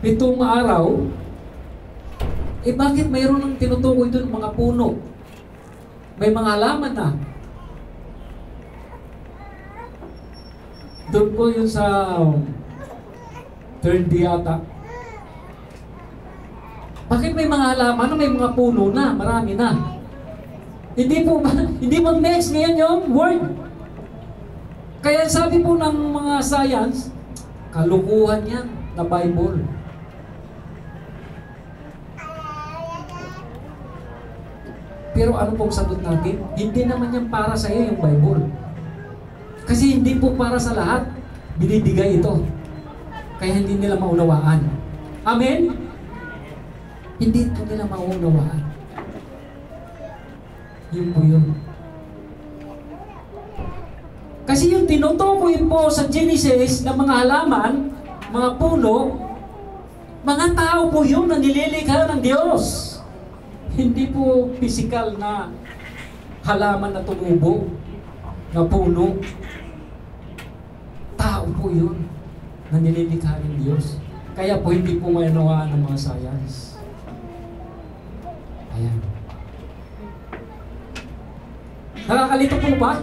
pitong araw, bakit mayroon ng tinutukoy doon mga puno? May mga halaman na. Doon po yun sa third day yata. Bakit may mga halaman, may mga puno na, marami na? Hindi mag-next ngayon yung word. Kaya sabi po ng mga science, kalukuhan yan na Bible. Pero ano pong sagot natin? Hindi naman yan para sa iyo yung Bible. Kasi hindi po para sa lahat. Binibigay ito. Kaya hindi nila maunawaan. Amen? Hindi po nila maunawaan. Yun po yun. Kasi yung tinutukoy po sa Genesis ng mga halaman, mga puno, mga tao po yun na nililikha ng Diyos. Hindi po physical na halaman na tumubo, na puno. Tao po yun na nililikha ng Diyos. Kaya po hindi po maunawaan ng mga science. Ayan. Nakakalito po ba?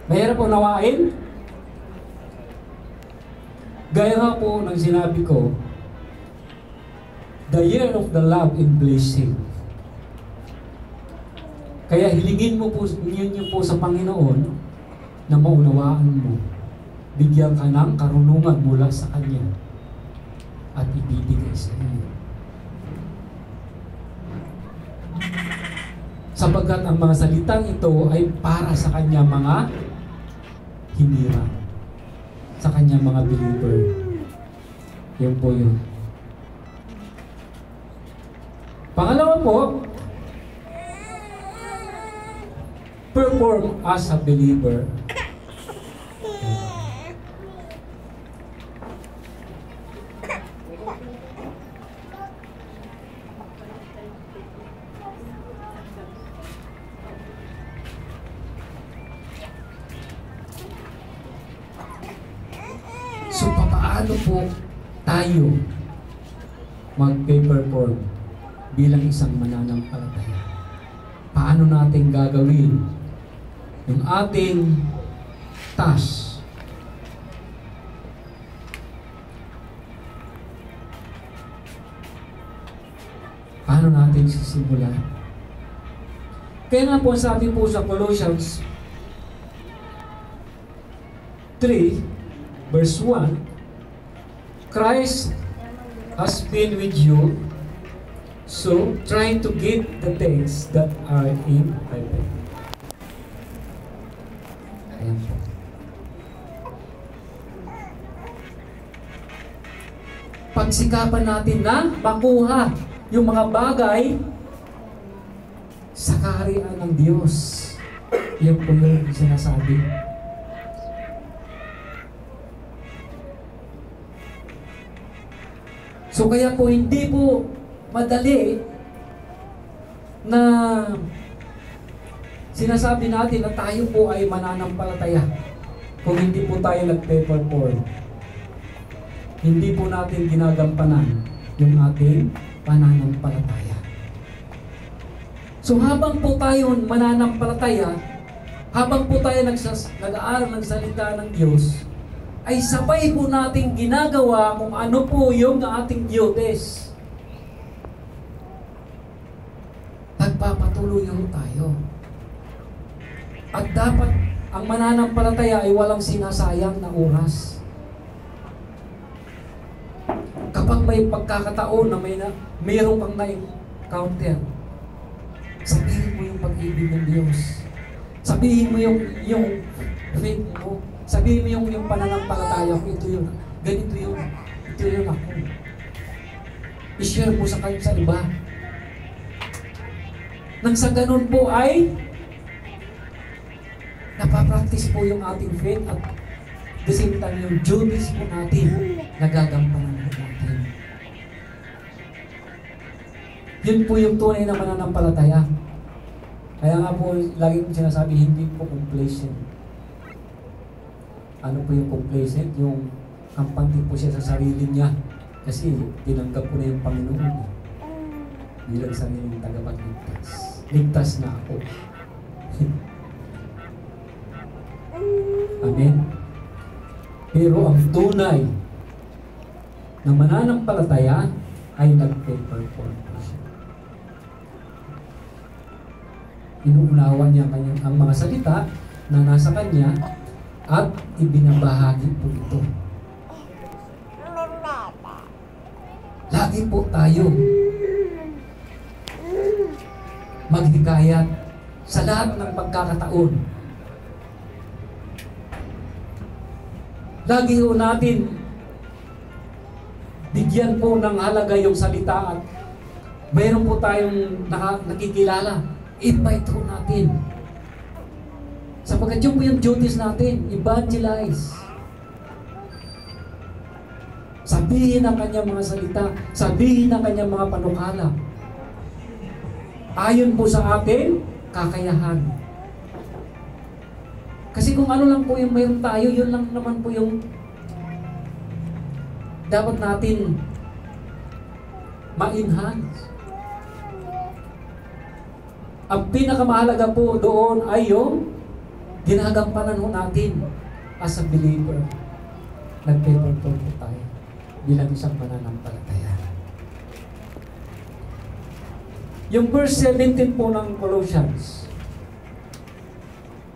Mahirap po nawain? Gaya nga po ng sinabi ko, the year of the love and blessing. Kaya hilingin mo po, niyo po sa Panginoon na maunawaan mo. Bigyan ka ng karunungan mula sa Kanya at ibibigay sa iyo. Sapagkat ang mga salitang ito ay para sa Kanya mga hinirang, sa Kanya mga believer. Yun po yun. Pangalawa po, perform as a believer. So, paano po tayo mag-perform bilang isang mananampalataya? Paano natin gagawin yung ating task? Paano natin sisimulan? Kaya nga po sabi po sa Colossians 3 verse 1, Christ has been with you, so trying to get the things that are in heaven. Ayan po. Pagsikapan natin na makuha yung mga bagay sa kaharian ng Diyos. Yan po yung sinasabi. So kaya po hindi po madali na sinasabi natin na tayo po ay mananampalataya kung hindi po tayo nag-perform. Hindi po natin ginagampanan yung ating pananampalataya. So habang po tayo mananampalataya, habang po tayo nag-aaral ng salita ng Diyos, ay sabay po nating ginagawa kung ano po yung ating duties. Nagpapatuloy po tayo. At dapat ang mananampalataya ay walang sinasayang na oras. Kapag may pagkakataon na mayroon kang na-encounter, sabihin mo yung pag-ibig ng Diyos. Sabihin mo yung faith mo. Sabihin mo yung pananampalataya ko, ito yun. Ganito yun. Ito yun ako. I-share mo sa iba. Nang sa ganun po ay napapractice po yung ating faith at the same time yung duties po natin nagagampanan natin. Yun po yung tunay na mananampalataya. Kaya nga po, lagi kong sinasabi, hindi po complacent. Ano po yung complacent? Yung kampante po siya sa sarili niya. Kasi tinanggap ko na yung Panginoon bilang sariling tagapagligtas. Ligtas na ako. Amen. Pero ang tunay na mananampalataya ay nagpe-perform po siya. Inuunawa niya ang mga salita na nasa kanya at ibinabahagi po ito. Lagi po tayo maghikayat sa lahat ng pagkakataon. Lagi po natin bigyan po ng halaga yung salita at mayroon po tayong nakikilala. Invite po natin. Sapagkat yun po yung duties natin, evangelize. Sabihin ang kanyang mga salita, sabihin ang kanyang mga panukala. Ayon po sa ating kakayahan. Kasi kung ano lang po yung mayroon tayo, yun lang naman po yung dapat natin ma-enhance. Ang pinakamahalaga po doon ay yung ginagampanan ho natin as a believer. Nagpe-perform po tayo bilang isang mananampalataya. Yung verse 17 po ng Colossians,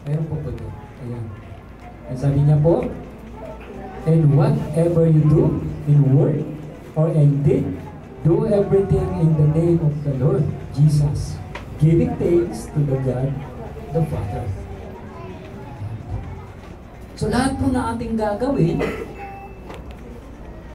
mayroon po po doon. Ayan. Ang sabi niya po, and whatever you do in word or in deed, do everything in the name of the Lord Jesus, giving thanks to the God the Father. So lahat po na ating gagawin